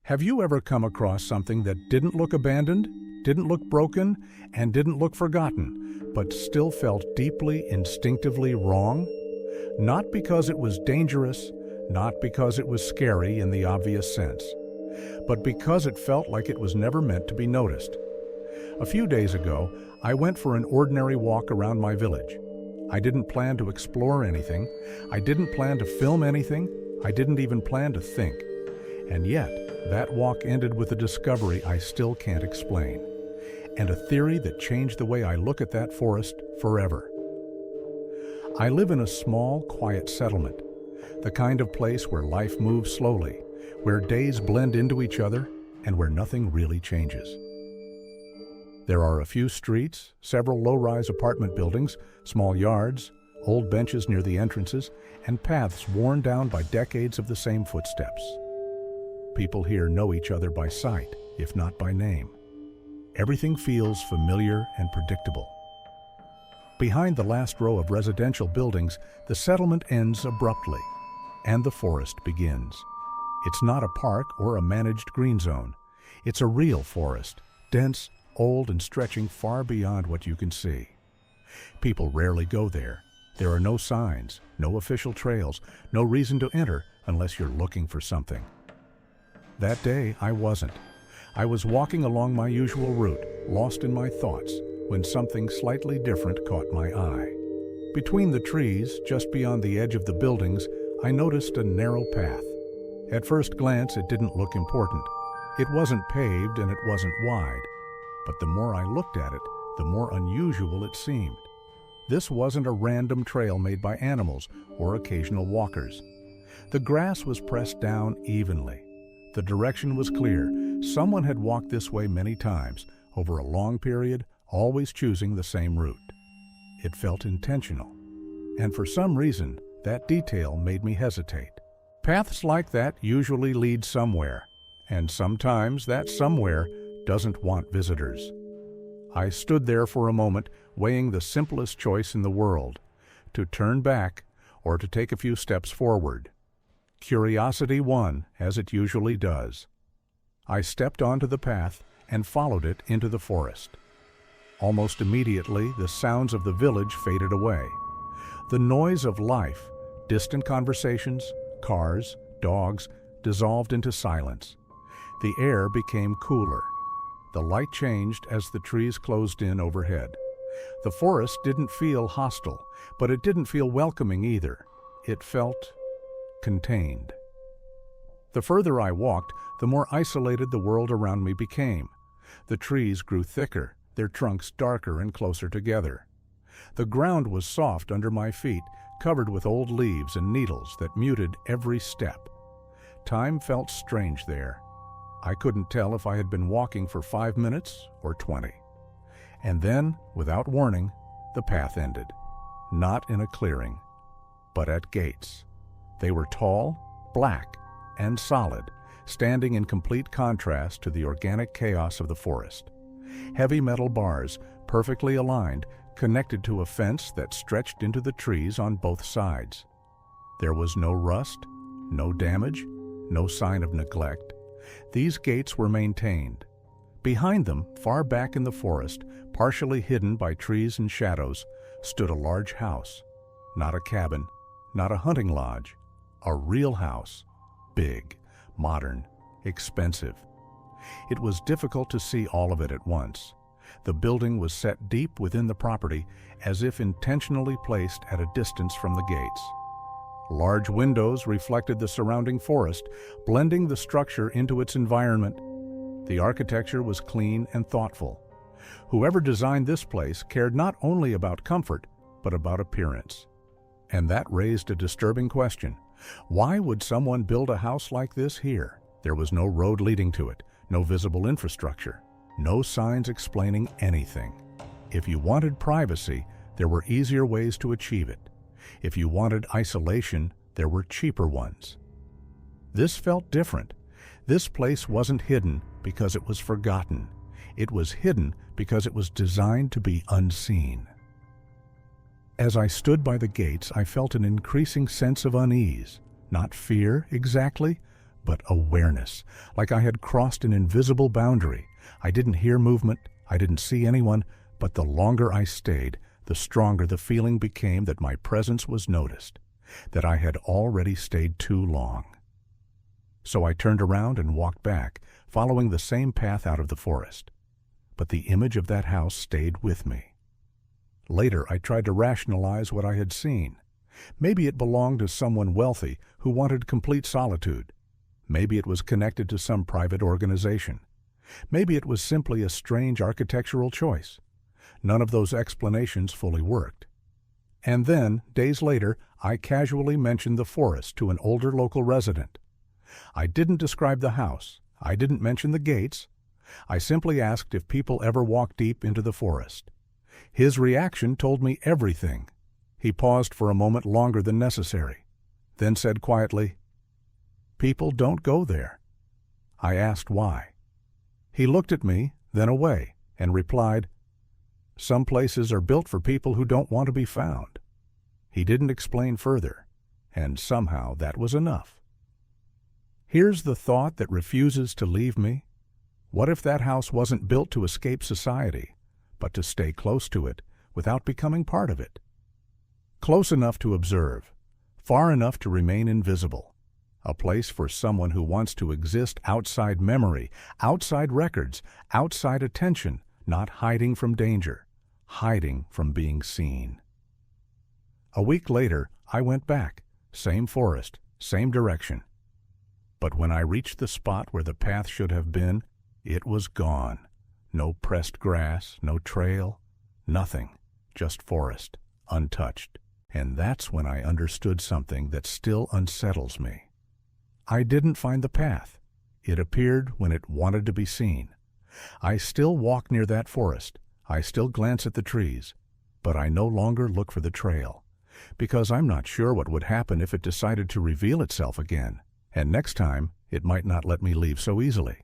Have you ever come across something that didn't look abandoned, didn't look broken, and didn't look forgotten, but still felt deeply, instinctively wrong? Not because it was dangerous, not because it was scary in the obvious sense, but because it felt like it was never meant to be noticed. A few days ago, I went for an ordinary walk around my village. I didn't plan to explore anything. I didn't plan to film anything. I didn't even plan to think. And yet, that walk ended with a discovery I still can't explain, and a theory that changed the way I look at that forest forever. I live in a small, quiet settlement, the kind of place where life moves slowly, where days blend into each other, and where nothing really changes. There are a few streets, several low-rise apartment buildings, small yards, old benches near the entrances, and paths worn down by decades of the same footsteps. People here know each other by sight, if not by name. Everything feels familiar and predictable. Behind the last row of residential buildings, the settlement ends abruptly, and the forest begins. It's not a park or a managed green zone. It's a real forest, dense, old, and stretching far beyond what you can see. People rarely go there. There are no signs, no official trails, no reason to enter unless you're looking for something. That day, I wasn't. I was walking along my usual route, lost in my thoughts, when something slightly different caught my eye. Between the trees, just beyond the edge of the buildings, I noticed a narrow path. At first glance, it didn't look important. It wasn't paved and it wasn't wide. But the more I looked at it, the more unusual it seemed. This wasn't a random trail made by animals or occasional walkers. The grass was pressed down evenly. The direction was clear. Someone had walked this way many times, over a long period, always choosing the same route. It felt intentional. And for some reason, that detail made me hesitate. Paths like that usually lead somewhere, and sometimes that somewhere doesn't want visitors. I stood there for a moment, weighing the simplest choice in the world, to turn back or to take a few steps forward. Curiosity won, as it usually does. I stepped onto the path and followed it into the forest. Almost immediately, the sounds of the village faded away. The noise of life, distant conversations, cars, dogs, dissolved into silence. The air became cooler. The light changed as the trees closed in overhead. The forest didn't feel hostile, but it didn't feel welcoming either. It felt contained. The further I walked, the more isolated the world around me became. The trees grew thicker, their trunks darker and closer together. The ground was soft under my feet, covered with old leaves and needles that muted every step. Time felt strange there. I couldn't tell if I had been walking for 5 minutes or 20. And then, without warning, the path ended. Not in a clearing, but at gates. They were tall, black, and solid, standing in complete contrast to the organic chaos of the forest. Heavy metal bars, perfectly aligned, connected to a fence that stretched into the trees on both sides. There was no rust, no damage, no sign of neglect. These gates were maintained. Behind them, far back in the forest, partially hidden by trees and shadows, stood a large house. Not a cabin, not a hunting lodge. A real house. Big, modern, expensive. It was difficult to see all of it at once. The building was set deep within the property, as if intentionally placed at a distance from the gates. Large windows reflected the surrounding forest, blending the structure into its environment. The architecture was clean and thoughtful. Whoever designed this place cared not only about comfort, but about appearance. And that raised a disturbing question. Why would someone build a house like this here? There was no road leading to it, no visible infrastructure, no signs explaining anything. If you wanted privacy, there were easier ways to achieve it. If you wanted isolation, there were cheaper ones. This felt different. This place wasn't hidden because it was forgotten. It was hidden because it was designed to be unseen. As I stood by the gates, I felt an increasing sense of unease. Not fear exactly, but awareness, like I had crossed an invisible boundary. I didn't hear movement, I didn't see anyone, but the longer I stayed, the stronger the feeling became that my presence was noticed, that I had already stayed too long. So I turned around and walked back, following the same path out of the forest. But the image of that house stayed with me. Later, I tried to rationalize what I had seen. Maybe it belonged to someone wealthy who wanted complete solitude. Maybe it was connected to some private organization. Maybe it was simply a strange architectural choice. None of those explanations fully worked. And then, days later, I casually mentioned the forest to an older local resident. I didn't describe the house. I didn't mention the gates. I simply asked if people ever walk deep into the forest. His reaction told me everything. He paused for a moment longer than necessary, then said quietly, "People don't go there." I asked why. He looked at me, then away, and replied, "Some places are built for people who don't want to be found." He didn't explain further, and somehow that was enough. Here's the thought that refuses to leave me. What if that house wasn't built to escape society, but to stay close to it without becoming part of it? Close enough to observe, far enough to remain invisible. A place for someone who wants to exist outside memory, outside records, outside attention, not hiding from danger, hiding from being seen. A week later, I went back, same forest, same direction. But when I reached the spot where the path should have been, it was gone. No pressed grass, no trail, nothing, just forest, untouched. And that's when I understood something that still unsettles me. I didn't find the path. It appeared when it wanted to be seen. I still walk near that forest. I still glance at the trees. But I no longer look for the trail, because I'm not sure what would happen if it decided to reveal itself again. And next time, it might not let me leave so easily.